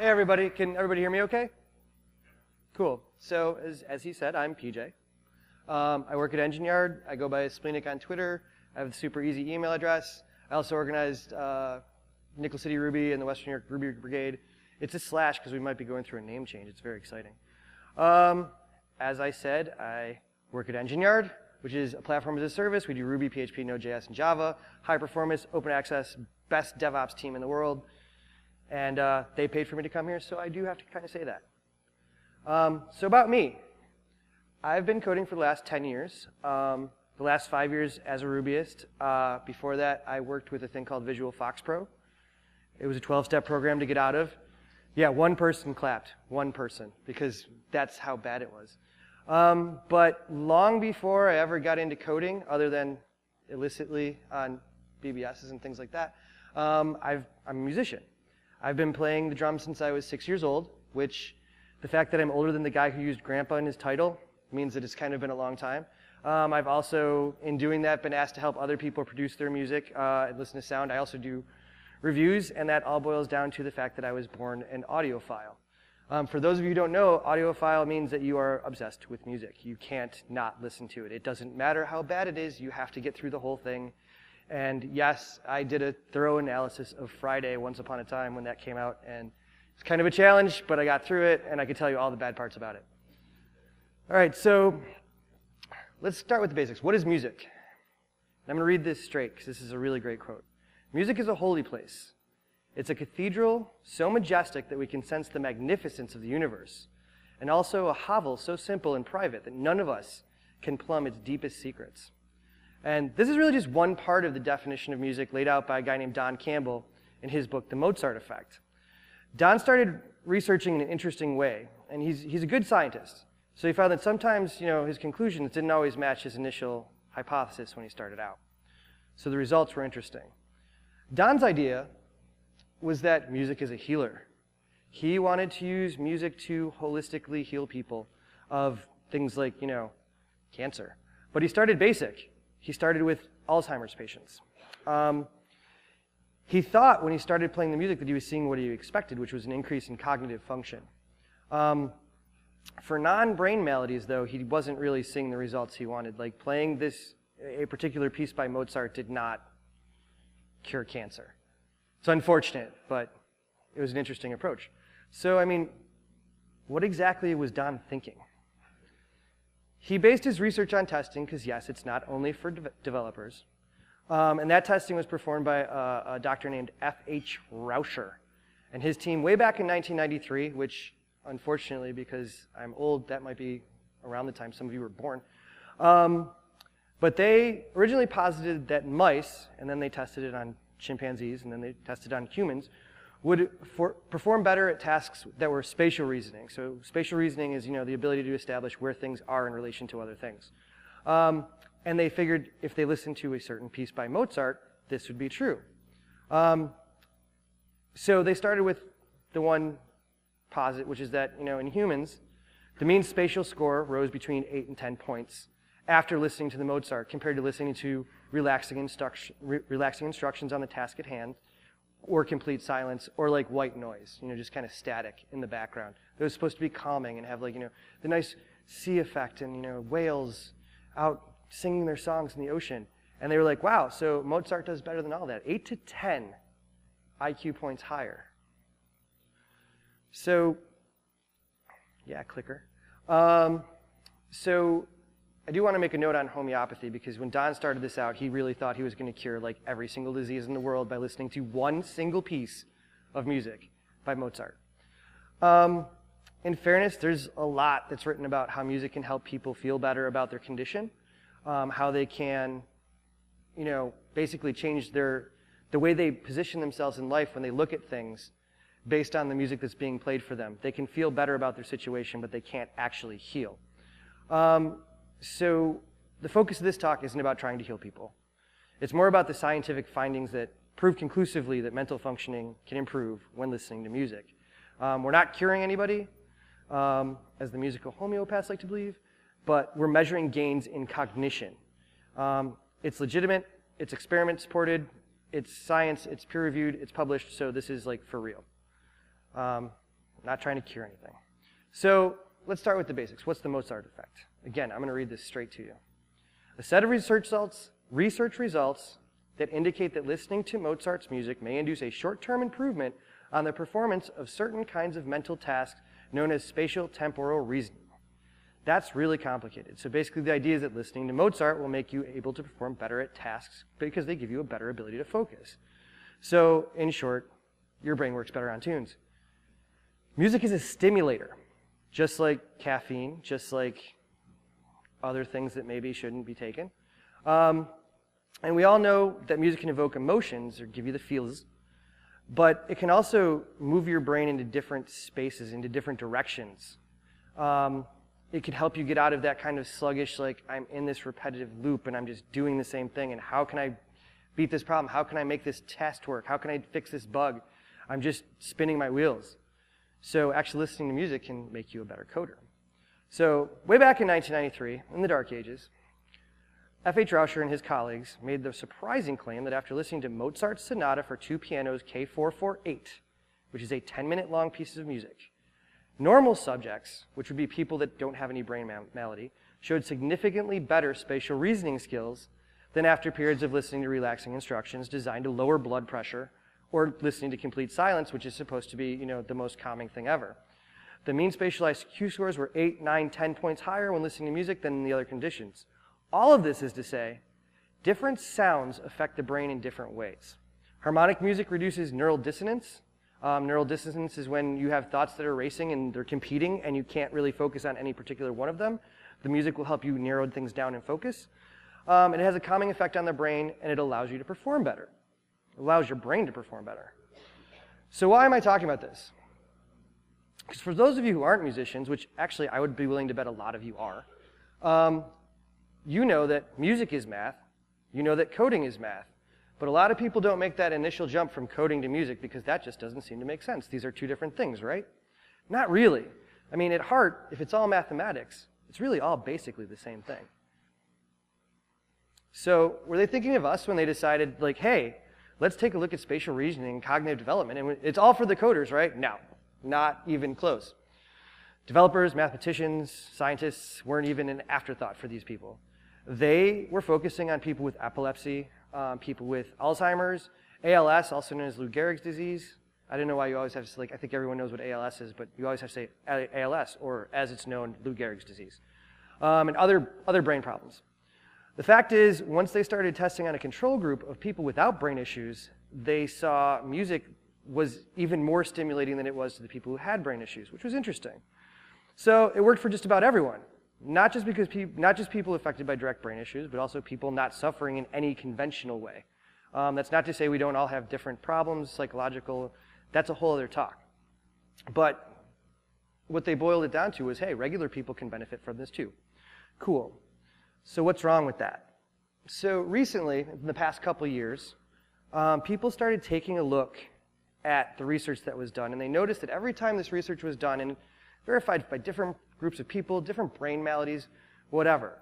Hey everybody, can everybody hear me okay? Cool. So as he said, I'm PJ. I work at Engine Yard. I go by Splenic on Twitter. I have a super easy email address. I also organized Nickel City Ruby and the Western New York Ruby Brigade. It's a slash because we might be going through a name change. It's very exciting. As I said, I work at Engine Yard, which is a platform as a service. We do Ruby, PHP, Node.js, and Java. High performance, open access, best DevOps team in the world. And they paid for me to come here, so I do have to kind of say that. So about me. I've been coding for the last 10 years. The last 5 years as a Rubyist. Before that, I worked with a thing called Visual Fox Pro. It was a 12-step program to get out of. Yeah, one person clapped. One person, because that's how bad it was. But long before I ever got into coding, other than illicitly on BBSs and things like that, I'm a musician. I've been playing the drums since I was 6 years old, which the fact that I'm older than the guy who used grandpa in his title means that it's kind of been a long time. I've also, in doing that, been asked to help other people produce their music and listen to sound. I also do reviews, and that all boils down to the fact that I was born an audiophile. For those of you who don't know, audiophile means that you are obsessed with music. You can't not listen to it. It doesn't matter how bad it is, you have to get through the whole thing. And yes, I did a thorough analysis of Friday once upon a time when that came out, and it's kind of a challenge, but I got through it, and I can tell you all the bad parts about it. All right, so let's start with the basics. What is music? I'm going to read this straight, because this is a really great quote. Music is a holy place. It's a cathedral so majestic that we can sense the magnificence of the universe, and also a hovel so simple and private that none of us can plumb its deepest secrets. And this is really just one part of the definition of music laid out by a guy named Don Campbell in his book, The Mozart Effect. Don started researching in an interesting way, and he's a good scientist. So he found that sometimes, his conclusions didn't always match his initial hypothesis when he started out. So the results were interesting. Don's idea was that music is a healer. He wanted to use music to holistically heal people of things like, cancer. But he started basic. He started with Alzheimer's patients. He thought when he started playing the music that he was seeing what he expected, which was an increase in cognitive function. For non-brain maladies, though, he wasn't really seeing the results he wanted. Like playing a particular piece by Mozart did not cure cancer. It's unfortunate, but it was an interesting approach. So, what exactly was Don thinking? He based his research on testing, because yes, it's not only for developers. And that testing was performed by a doctor named F.H. Rauscher and his team way back in 1993, which unfortunately, because I'm old, that might be around the time some of you were born. But they originally posited that mice, and then they tested it on chimpanzees, and then they tested on humans, would perform better at tasks that were spatial reasoning. So spatial reasoning is, the ability to establish where things are in relation to other things. And they figured if they listened to a certain piece by Mozart, this would be true. So they started with the one posit, which is that, in humans, the mean spatial score rose between 8 and 10 points after listening to the Mozart compared to listening to relaxing instructions on the task at hand, or complete silence, or like white noise, just kind of static in the background. It was supposed to be calming and have the nice sea effect and, whales out singing their songs in the ocean. And they were like, wow, so Mozart does better than all that. 8 to 10 IQ points higher. So, yeah, clicker. So I do want to make a note on homeopathy, because when Don started this out, he really thought he was going to cure every single disease in the world by listening to one single piece of music by Mozart. In fairness, there's a lot that's written about how music can help people feel better about their condition, how they can, basically change the way they position themselves in life when they look at things based on the music that's being played for them. They can feel better about their situation, but they can't actually heal. So the focus of this talk isn't about trying to heal people. It's more about the scientific findings that prove conclusively that mental functioning can improve when listening to music. We're not curing anybody, as the musical homeopaths like to believe, but we're measuring gains in cognition. It's legitimate, it's experiment supported, it's science, it's peer reviewed, it's published, so this is for real. not trying to cure anything. So let's start with the basics. What's the Mozart effect? Again, I'm going to read this straight to you. A set of research results that indicate that listening to Mozart's music may induce a short-term improvement on the performance of certain kinds of mental tasks known as spatial temporal reasoning. That's really complicated. So basically the idea is that listening to Mozart will make you able to perform better at tasks because they give you a better ability to focus. So in short, your brain works better on tunes. Music is a stimulator, just like caffeine, just like other things that maybe shouldn't be taken. And we all know that music can evoke emotions or give you the feels, but it can also move your brain into different spaces, into different directions. It can help you get out of that kind of sluggish, like, I'm in this repetitive loop and I'm just doing the same thing, and how can I beat this problem? How can I make this test work? How can I fix this bug? I'm just spinning my wheels. So actually listening to music can make you a better coder. So way back in 1993, in the dark ages, F.H. Rauscher and his colleagues made the surprising claim that after listening to Mozart's Sonata for two pianos K448, which is a 10-minute long piece of music, normal subjects, which would be people that don't have any brain malady, showed significantly better spatial reasoning skills than after periods of listening to relaxing instructions designed to lower blood pressure or listening to complete silence, which is supposed to be, the most calming thing ever. The mean spatial IQ scores were 8, 9, 10 points higher when listening to music than in the other conditions. All of this is to say, different sounds affect the brain in different ways. Harmonic music reduces neural dissonance. Neural dissonance is when you have thoughts that are racing and they're competing and you can't really focus on any particular one of them. The music will help you narrow things down and focus. It has a calming effect on the brain, and it allows you to perform better. It allows your brain to perform better. So why am I talking about this? Because for those of you who aren't musicians, which actually I would be willing to bet a lot of you are, you know that music is math. You know that coding is math. But a lot of people don't make that initial jump from coding to music because that just doesn't seem to make sense. These are two different things, right? Not really. I mean, at heart, if it's all mathematics, it's really all basically the same thing. So were they thinking of us when they decided, like, hey, let's take a look at spatial reasoning and cognitive development, and it's all for the coders, right? No, not even close. Developers, mathematicians, scientists weren't even an afterthought for these people. They were focusing on people with epilepsy, people with Alzheimer's, ALS, also known as Lou Gehrig's disease. I don't know why you always have to, I think everyone knows what ALS is, but you always have to say ALS, or as it's known, Lou Gehrig's disease, and other brain problems. The fact is, once they started testing on a control group of people without brain issues, they saw music was even more stimulating than it was to the people who had brain issues, which was interesting. So it worked for just about everyone, not just people affected by direct brain issues, but also people not suffering in any conventional way. That's not to say we don't all have different problems, psychological. That's a whole other talk. But what they boiled it down to was, hey, regular people can benefit from this too. Cool. So what's wrong with that? So recently, in the past couple of years, people started taking a look at the research that was done, and they noticed that every time this research was done and verified by different groups of people, different brain maladies, whatever,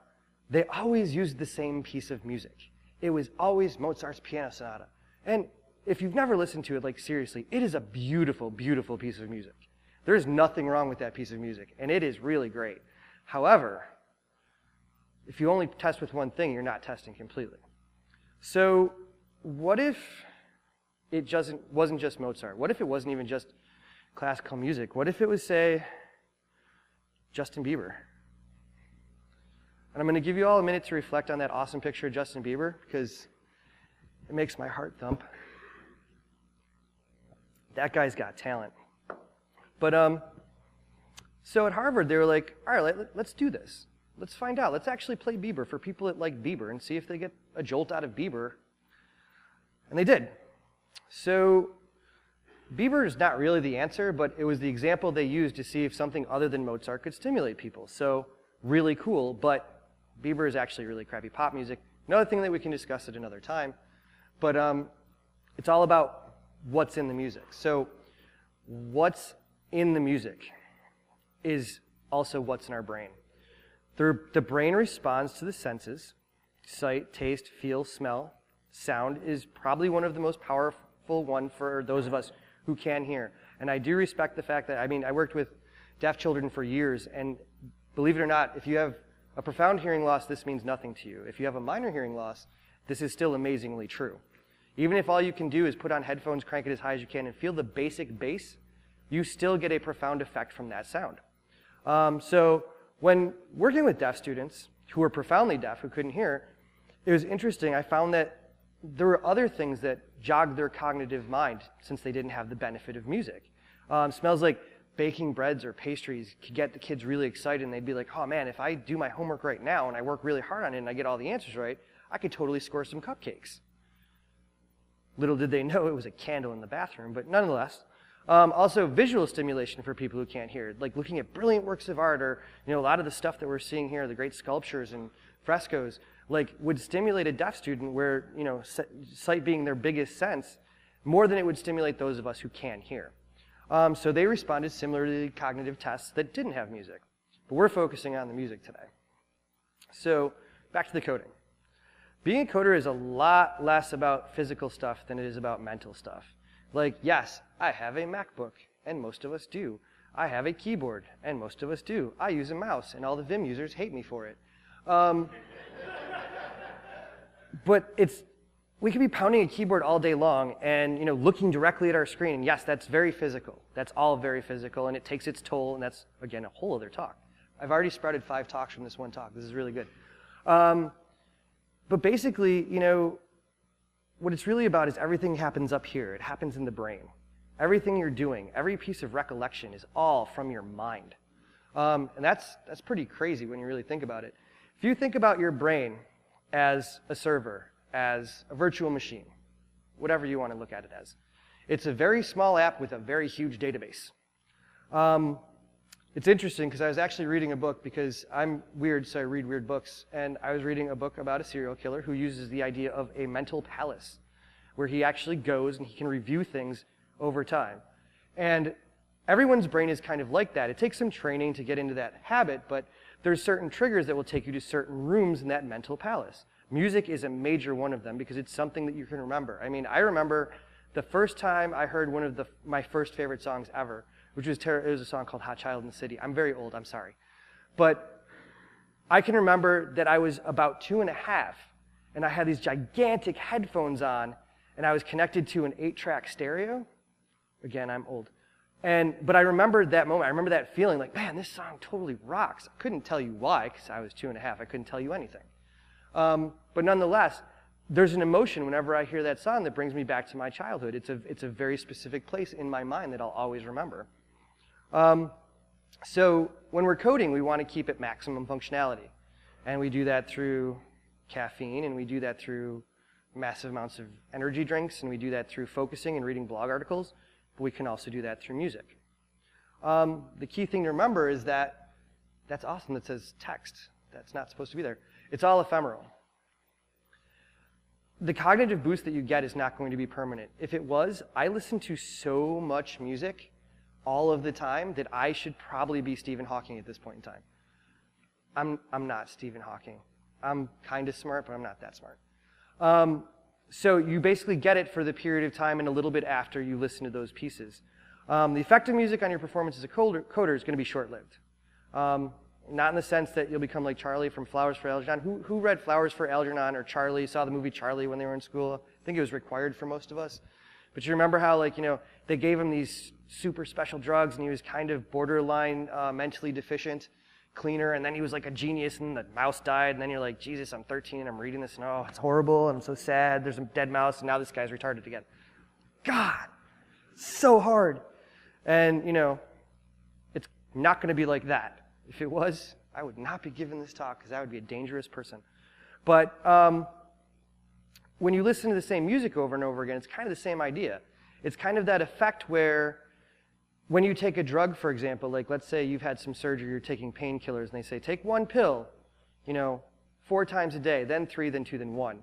they always used the same piece of music. It was always Mozart's Piano Sonata. And if you've never listened to it, seriously, it is a beautiful, beautiful piece of music. There's nothing wrong with that piece of music, and it is really great. However, if you only test with one thing, you're not testing completely. So what if it wasn't just Mozart? What if it wasn't even just classical music? What if it was, say, Justin Bieber? And I'm going to give you all a minute to reflect on that awesome picture of Justin Bieber because it makes my heart thump. That guy's got talent. But so at Harvard, they were like, all right, let's do this. Let's find out. Let's actually play Bieber for people that like Bieber and see if they get a jolt out of Bieber. And they did. So Bieber is not really the answer, but it was the example they used to see if something other than Mozart could stimulate people. So really cool, but Bieber is actually really crappy pop music. Another thing that we can discuss at another time. But it's all about what's in the music. So what's in the music is also what's in our brain. The brain responds to the senses: sight, taste, feel, smell. Sound is probably one of the most powerful one for those of us who can hear. And I do respect the fact that, I mean, I worked with deaf children for years, and believe it or not, if you have a profound hearing loss, this means nothing to you. If you have a minor hearing loss, this is still amazingly true. Even if all you can do is put on headphones, crank it as high as you can, and feel the basic bass, you still get a profound effect from that sound. So when working with deaf students who were profoundly deaf, who couldn't hear, it was interesting. I found that there were other things that jogged their cognitive mind since they didn't have the benefit of music. Smells like baking breads or pastries could get the kids really excited, and they'd be like, oh man, if I do my homework right now and I work really hard on it and I get all the answers right, I could totally score some cupcakes. Little did they know it was a candle in the bathroom, but nonetheless. Also, visual stimulation for people who can't hear, like looking at brilliant works of art, or a lot of the stuff that we're seeing here, the great sculptures and frescoes, like would stimulate a deaf student where, sight being their biggest sense, more than it would stimulate those of us who can hear. So they responded similarly to cognitive tests that didn't have music. But we're focusing on the music today. So back to the coding. Being a coder is a lot less about physical stuff than it is about mental stuff. Like, yes, I have a MacBook, and most of us do. I have a keyboard, and most of us do. I use a mouse, and all the Vim users hate me for it. But we could be pounding a keyboard all day long and looking directly at our screen. And yes, that's very physical. That's all very physical, and it takes its toll, and that's, again, a whole other talk. I've already sprouted 5 talks from this one talk. This is really good. But basically, what it's really about is everything happens up here. It happens in the brain. Everything you're doing, every piece of recollection is all from your mind. And that's pretty crazy when you really think about it. If you think about your brain as a server, as a virtual machine, whatever you want to look at it as, it's a very small app with a very huge database. It's interesting because I was actually reading a book, because I'm weird, so I read weird books, and I was reading a book about a serial killer who uses the idea of a mental palace, where he actually goes and he can review things over time. And everyone's brain is kind of like that. It takes some training to get into that habit, but there's certain triggers that will take you to certain rooms in that mental palace. Music is a major one of them because it's something that you can remember. I mean, I remember the first time I heard one of my first favorite songs ever, which was it was a song called Hot Child in the City. I'm very old, I'm sorry. But I can remember that I was about 2.5, and I had these gigantic headphones on, and I was connected to an 8-track stereo. Again, I'm old. But I remember that moment. I remember that feeling like, man, this song totally rocks. I couldn't tell you why, because I was 2.5. I couldn't tell you anything. But nonetheless, there's an emotion whenever I hear that song that brings me back to my childhood. It's a very specific place in my mind that I'll always remember. So when we're coding, we want to keep it maximum functionality. And we do that through caffeine, and we do that through massive amounts of energy drinks, and we do that through focusing and reading blog articles, but we can also do that through music. The key thing to remember is that that's awesome that says text. That's not supposed to be there. It's all ephemeral. The cognitive boost that you get is not going to be permanent. If it was, I listen to so much music all of the time that I should probably be Stephen Hawking at this point in time. I'm not Stephen Hawking. I'm kind of smart, but I'm not that smart. So you basically get it for the period of time and a little bit after you listen to those pieces. The effect of music on your performance as a coder is going to be short-lived. Not in the sense that you'll become like Charlie from Flowers for Algernon. Who read Flowers for Algernon or Charlie, saw the movie Charlie when they were in school? I think it was required for most of us. But you remember how, they gave him these super special drugs, and he was kind of borderline mentally deficient, cleaner, and then he was like a genius, and the mouse died, and then you're like, Jesus, I'm 13, and I'm reading this, and oh, it's horrible, and I'm so sad, there's a dead mouse, and now this guy's retarded again. God, so hard. And, it's not going to be like that. If it was, I would not be giving this talk, because I would be a dangerous person. But when you listen to the same music over and over again, it's kind of the same idea. It's kind of that effect where when you take a drug, for example, like let's say you've had some surgery, you're taking painkillers, and they say, take 1 pill, 4 times a day, then 3, then 2, then 1.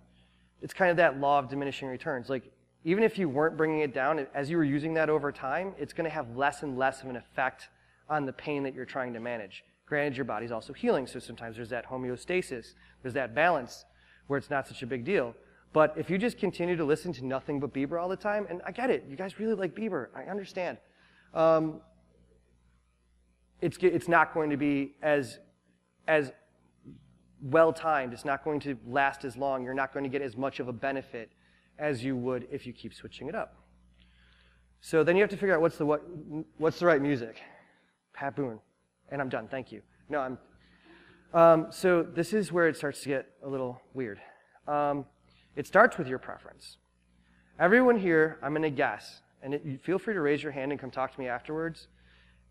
It's kind of that law of diminishing returns. Like, even if you weren't bringing it down, as you were using that over time, it's going to have less and less of an effect on the pain that you're trying to manage. Granted, your body's also healing, so sometimes there's that homeostasis, there's that balance where it's not such a big deal. But if you just continue to listen to nothing but Bieber all the time, and I get it, you guys really like Bieber, I understand. It's not going to be as well-timed. It's not going to last as long. You're not going to get as much of a benefit as you would if you keep switching it up. So then you have to figure out what's the right music. Pat Boone. And I'm done, thank you. No, so this is where it starts to get a little weird. It starts with your preference. Everyone here, I'm going to guess, and feel free to raise your hand and come talk to me afterwards.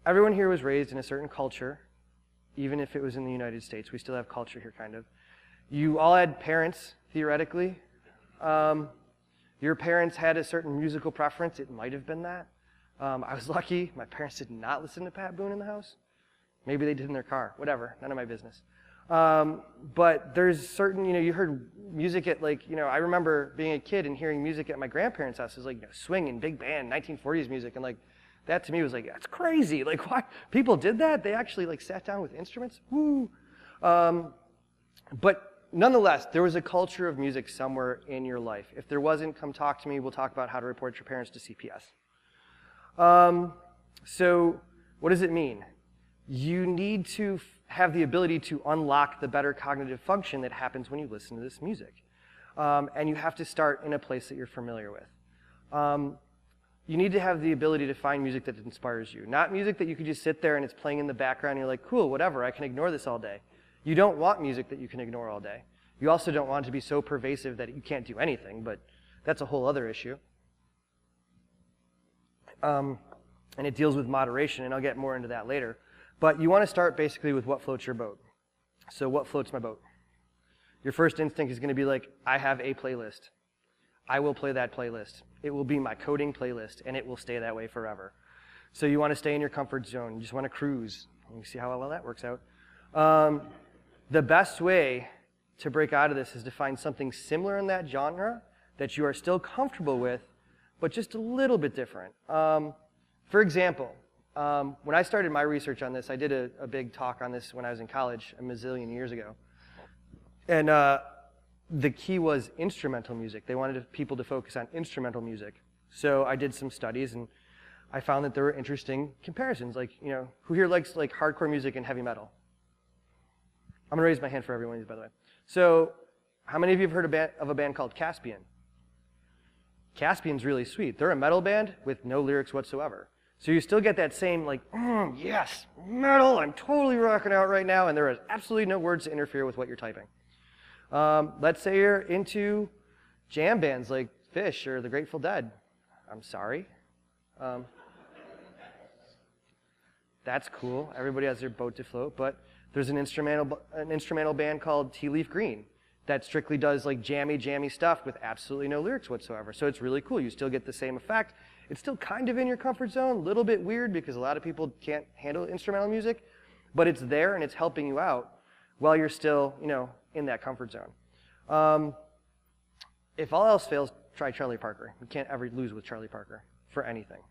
Everyone here was raised in a certain culture, even if it was in the United States. We still have culture here, kind of. You all had parents, theoretically. Your parents had a certain musical preference. It might have been that. I was lucky. My parents did not listen to Pat Boone in the house. Maybe they did in their car. Whatever. None of my business. But there's certain, you heard music at I remember being a kid and hearing music at my grandparents' house. It was swing and big band, 1940s music. And that to me was that's crazy. Why? People did that? They actually sat down with instruments? Woo! But nonetheless, there was a culture of music somewhere in your life. If there wasn't, come talk to me. We'll talk about how to report your parents to CPS. So what does it mean? You need to have the ability to unlock the better cognitive function that happens when you listen to this music. And you have to start in a place that you're familiar with. You need to have the ability to find music that inspires you. Not music that you could just sit there and it's playing in the background and you're like, cool, whatever, I can ignore this all day. You don't want music that you can ignore all day. You also don't want it to be so pervasive that you can't do anything, but that's a whole other issue. And it deals with moderation, and I'll get more into that later. But you want to start basically with what floats your boat. So what floats my boat? Your first instinct is going to be I have a playlist. I will play that playlist. It will be my coding playlist, and it will stay that way forever. So you want to stay in your comfort zone. You just want to cruise. You see how well that works out. The best way to break out of this is to find something similar in that genre that you are still comfortable with, but just a little bit different. For example, when I started my research on this, I did a big talk on this when I was in college a mazillion years ago. And the key was instrumental music. They wanted people to focus on instrumental music. So I did some studies, and I found that there were interesting comparisons. Who here likes hardcore music and heavy metal? I'm going to raise my hand for everyone, by the way. So how many of you have heard of a band called Caspian? Caspian's really sweet. They're a metal band with no lyrics whatsoever. So you still get that same yes, metal, I'm totally rocking out right now, and there is absolutely no words to interfere with what you're typing. Let's say you're into jam bands like Phish or the Grateful Dead. I'm sorry. That's cool. Everybody has their boat to float, but there's an instrumental band called Tea Leaf Green that strictly does jammy stuff with absolutely no lyrics whatsoever. So it's really cool. You still get the same effect. It's still kind of in your comfort zone, a little bit weird because a lot of people can't handle instrumental music, but it's there and it's helping you out while you're still, in that comfort zone. If all else fails, try Charlie Parker. You can't ever lose with Charlie Parker for anything,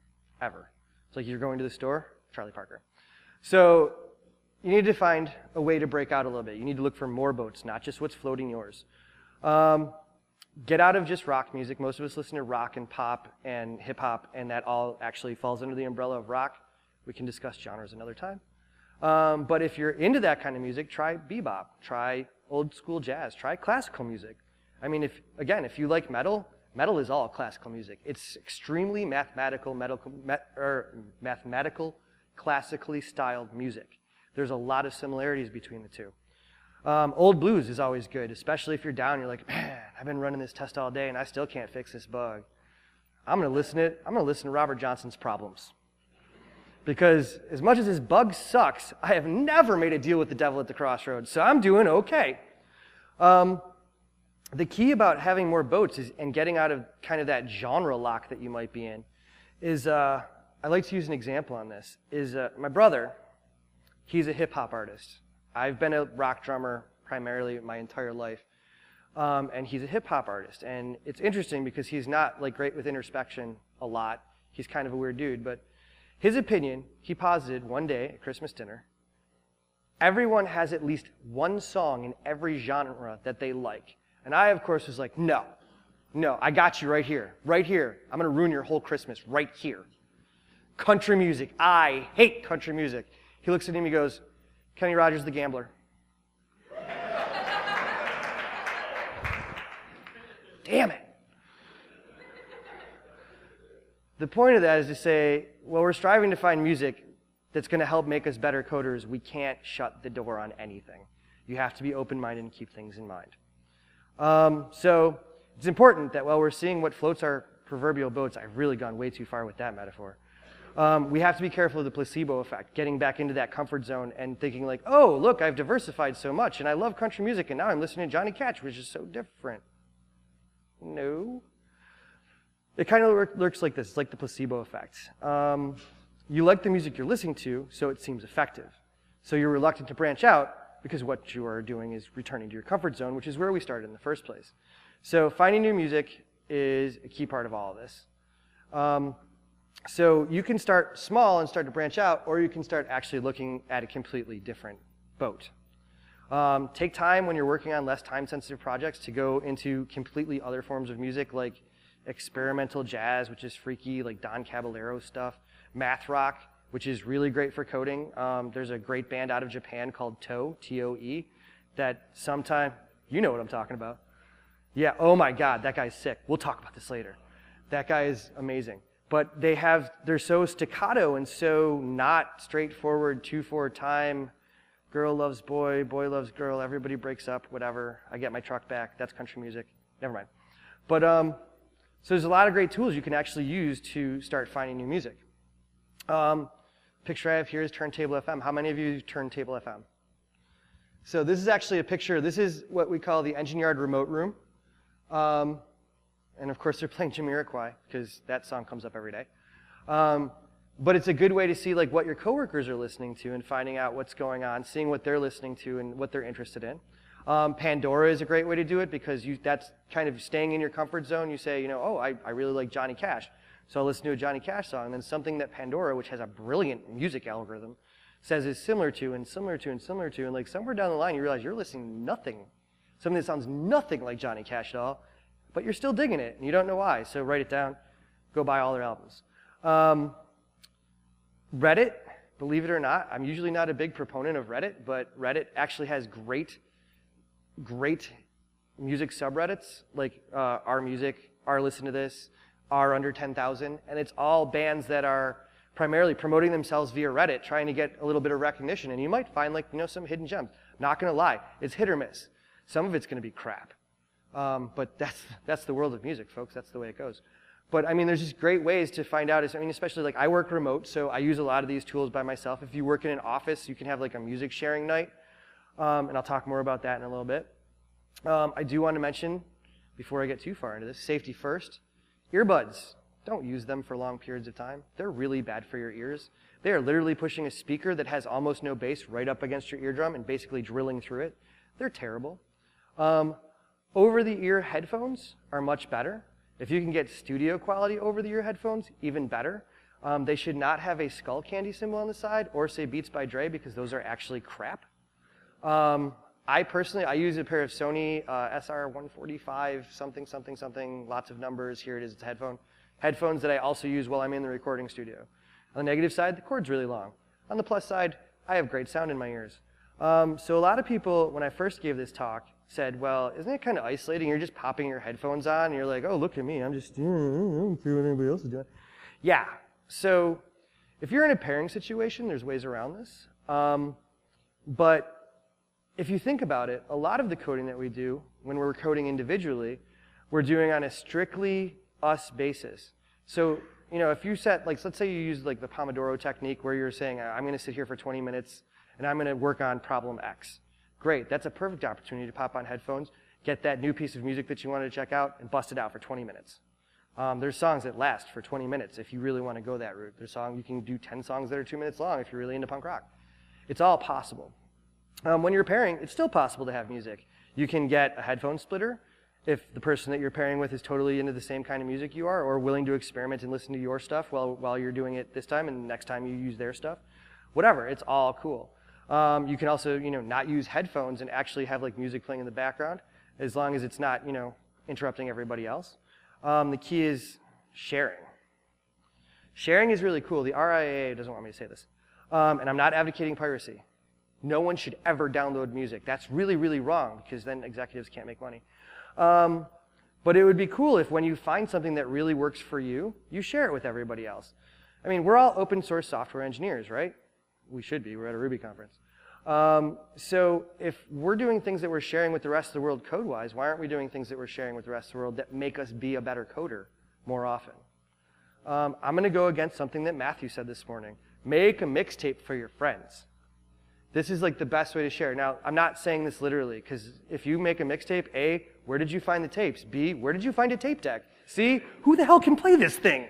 ever. It's you're going to the store, Charlie Parker. So you need to find a way to break out a little bit. You need to look for more boats, not just what's floating yours. Get out of just rock music. Most of us listen to rock and pop and hip hop, and that all actually falls under the umbrella of rock. We can discuss genres another time. But if you're into that kind of music, try bebop, try old school jazz, try classical music. I mean, if you like metal, metal is all classical music. It's extremely mathematical, classically styled music. There's a lot of similarities between the two. Old blues is always good, especially if you're down. You're like, man, I've been running this test all day and I still can't fix this bug. I'm going to listen to Robert Johnson's Problems. Because as much as his bug sucks, I have never made a deal with the devil at the crossroads, so I'm doing okay. The key about having more boats and getting out of kind of that genre lock that you might be in is, I like to use an example on this, is my brother, he's a hip-hop artist. I've been a rock drummer primarily my entire life, and he's a hip-hop artist. And it's interesting because he's not great with introspection a lot. He's kind of a weird dude, but his opinion, he posited one day at Christmas dinner, everyone has at least one song in every genre that they like. And I, of course, was like, no, No, I got you right here. Right here. I'm going to ruin your whole Christmas right here. Country music. I hate country music. He looks at him and he goes, Kenny Rogers the Gambler. Damn it. The point of that is to say, well, we're striving to find music that's going to help make us better coders. We can't shut the door on anything. You have to be open-minded and keep things in mind. So it's important that while we're seeing what floats our proverbial boats, I've really gone way too far with that metaphor. We have to be careful of the placebo effect, getting back into that comfort zone and thinking like, oh, look, I've diversified so much, and I love country music, and now I'm listening to Johnny Cash, which is so different. No. It kind of looks like this. It's like the placebo effect. You like the music you're listening to, so it seems effective. So you're reluctant to branch out because what you are doing is returning to your comfort zone, which is where we started in the first place. So finding new music is a key part of all of this. So you can start small and start to branch out, or you can start actually looking at a completely different boat. Take time when you're working on less time-sensitive projects to go into completely other forms of music, like experimental jazz, which is freaky, like Don Caballero stuff, math rock, which is really great for coding. There's a great band out of Japan called Toe, T-O-E, that sometime, you know what I'm talking about. Yeah, oh my God, that guy's sick. We'll talk about this later. That guy is amazing. But they're so staccato and so not straightforward 2/4 time, girl loves boy, boy loves girl, everybody breaks up, whatever. I get my truck back. That's country music. Never mind. But so there's a lot of great tools you can actually use to start finding new music. Picture I have here is Turntable FM. How many of you use Turntable FM? So this is actually a picture. This is what we call the Engineered Remote Room. And of course, they're playing Jamiroquai because that song comes up every day. But it's a good way to see like what your coworkers are listening to and finding out what's going on, seeing what they're listening to and what they're interested in. Pandora is a great way to do it because that's kind of staying in your comfort zone. You say, oh, I really like Johnny Cash. So I'll listen to a Johnny Cash song, and then something that Pandora, which has a brilliant music algorithm, says is similar to, and similar to, and similar to, and like somewhere down the line you realize you're listening to something that sounds nothing like Johnny Cash at all, but you're still digging it, and you don't know why. So write it down. Go buy all their albums. Reddit, believe it or not, I'm usually not a big proponent of Reddit, but Reddit actually has great music subreddits, like Our Music, Our Listen to This, Our Under 10,000, and it's all bands that are primarily promoting themselves via Reddit, trying to get a little bit of recognition, and you might find like some hidden gems. Not going to lie, it's hit or miss. Some of it's going to be crap, but that's the world of music, folks. That's the way it goes. But I mean, there's just great ways to find out. Especially like I work remote, so I use a lot of these tools by myself. If you work in an office, you can have like a music sharing night, and I'll talk more about that in a little bit. I do want to mention, before I get too far into this, safety first. Earbuds, don't use them for long periods of time. They're really bad for your ears. They are literally pushing a speaker that has almost no bass right up against your eardrum and basically drilling through it. They're terrible. Over-the-ear headphones are much better. If you can get studio quality over-the-ear headphones, even better. They should not have a skull candy symbol on the side or say Beats by Dre because those are actually crap. I use a pair of Sony SR145 something, lots of numbers. Here it is, it's a headphone. Headphones that I also use while I'm in the recording studio. On the negative side, the cord's really long. On the plus side, I have great sound in my ears. So a lot of people, when I first gave this talk, said, well, isn't it kind of isolating? You're just popping your headphones on, and you're like, oh, look at me. I'm just, I don't care what anybody else is doing. Yeah, so if you're in a pairing situation, there's ways around this. But if you think about it, a lot of the coding that we do when we're coding individually, we're doing on a strictly us basis. So, if you set, like, let's say you use like the Pomodoro technique where you're saying, I'm going to sit here for 20 minutes and I'm going to work on problem X. Great, that's a perfect opportunity to pop on headphones, get that new piece of music that you wanted to check out, and bust it out for 20 minutes. There's songs that last for 20 minutes if you really want to go that route. You can do 10 songs that are 2 minutes long if you're really into punk rock. It's all possible. When you're pairing, it's still possible to have music. You can get a headphone splitter if the person that you're pairing with is totally into the same kind of music you are or willing to experiment and listen to your stuff while you're doing it this time and next time you use their stuff. Whatever, it's all cool. You can also, not use headphones and actually have like music playing in the background as long as it's not, interrupting everybody else. The key is sharing. Sharing is really cool. The RIAA doesn't want me to say this. And I'm not advocating piracy. No one should ever download music. That's really, really wrong because then executives can't make money. But it would be cool if when you find something that really works for you, you share it with everybody else. I mean, we're all open source software engineers, right? We should be. We're at a Ruby conference. So if we're doing things that we're sharing with the rest of the world code-wise, why aren't we doing things that we're sharing with the rest of the world that make us be a better coder more often? I'm going to go against something that Matthew said this morning. Make a mixtape for your friends. This is like the best way to share. Now, I'm not saying this literally, because if you make a mixtape, A, where did you find the tapes? B, where did you find a tape deck? C, who the hell can play this thing?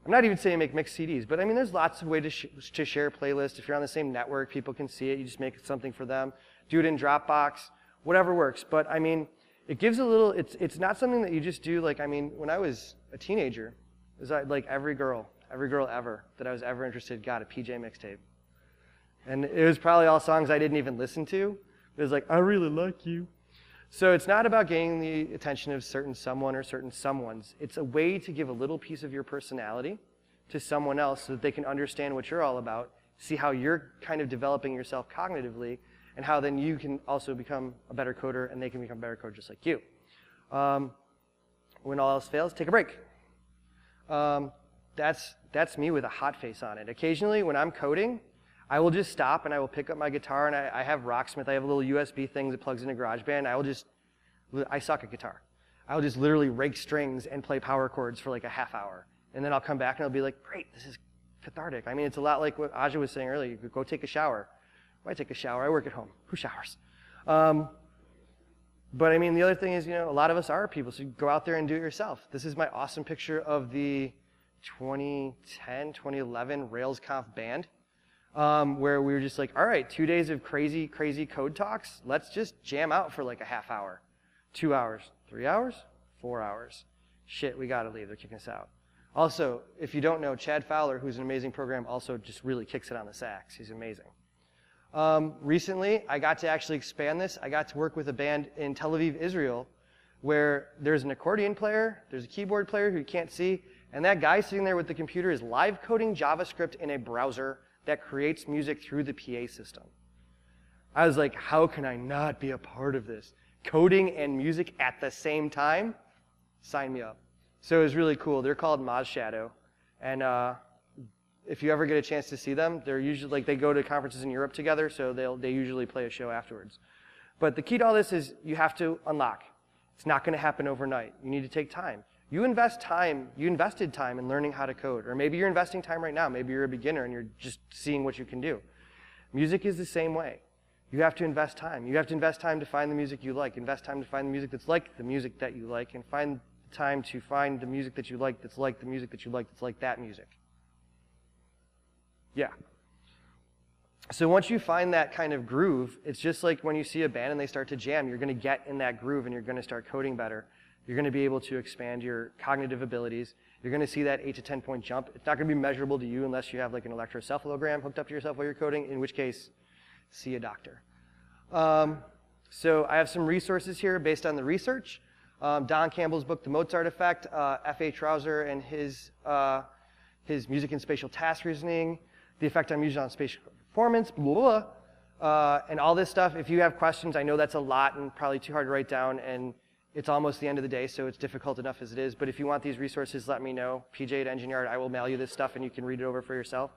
I'm not even saying make mixed CDs, but I mean, there's lots of ways to share playlists. If you're on the same network, people can see it. You just make something for them. Do it in Dropbox, whatever works. But I mean, it gives a little, it's not something that you just do. Like, I mean, when I was a teenager, it was like every girl ever that I was ever interested got a PJ mixtape. And it was probably all songs I didn't even listen to. It was like, I really like you. So it's not about gaining the attention of certain someone or certain someones. It's a way to give a little piece of your personality to someone else so that they can understand what you're all about, see how you're kind of developing yourself cognitively, and how then you can also become a better coder and they can become a better coder just like you. When all else fails, take a break. That's me with a hot face on it. Occasionally when I'm coding, I will just stop and I will pick up my guitar, and I have Rocksmith. I have a little USB thing that plugs into GarageBand. I suck at guitar. I will just literally rake strings and play power chords for like a half hour. And then I'll come back and I'll be like, great, this is cathartic. I mean, it's a lot like what Aja was saying earlier. You could go take a shower. Why take a shower? I work at home. Who showers? But I mean, the other thing is, a lot of us are people, so you go out there and do it yourself. This is my awesome picture of the 2010, 2011 RailsConf band. Where we were just like, all right, 2 days of crazy, crazy code talks. Let's just jam out for like a half hour, 2 hours, 3 hours, 4 hours. Shit, we gotta leave. They're kicking us out. Also, if you don't know, Chad Fowler, who's an amazing program, also just really kicks it on the sax. He's amazing. Recently, I got to actually expand this. I got to work with a band in Tel Aviv, Israel, where there's an accordion player, there's a keyboard player who you can't see, and that guy sitting there with the computer is live coding JavaScript in a browser that creates music through the PA system. I was like, how can I not be a part of this? Coding and music at the same time? Sign me up. So it was really cool. They're called Moz Shadow. And if you ever get a chance to see them, they're usually, like, they go to conferences in Europe together, so they usually play a show afterwards. But the key to all this is you have to unlock. It's not gonna happen overnight. You need to take time. You invested time in learning how to code, or maybe you're investing time right now. Maybe you're a beginner and you're just seeing what you can do. Music is the same way. You have to invest time. You have to invest time to find the music you like, invest time to find the music that's like the music that you like, and find time to find the music that you like that's like the music that you like that's like that music. Yeah. So once you find that kind of groove, it's just like when you see a band and they start to jam, you're gonna get in that groove and you're gonna start coding better. You're going to be able to expand your cognitive abilities. You're going to see that 8 to 10 point jump. It's not going to be measurable to you unless you have like an electroencephalogram hooked up to yourself while you're coding, in which case, see a doctor. So I have some resources here based on the research. Don Campbell's book, The Mozart Effect, F.A. Trouser and his music and spatial task reasoning, the effect on music on spatial performance, blah, blah, and all this stuff. If you have questions, I know that's a lot and probably too hard to write down, and it's almost the end of the day, so it's difficult enough as it is. But if you want these resources, let me know. PJ@EngineYard, I will mail you this stuff, and you can read it over for yourself.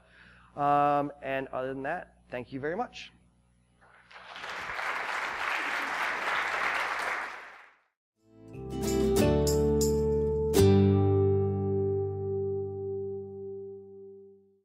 And other than that, thank you very much.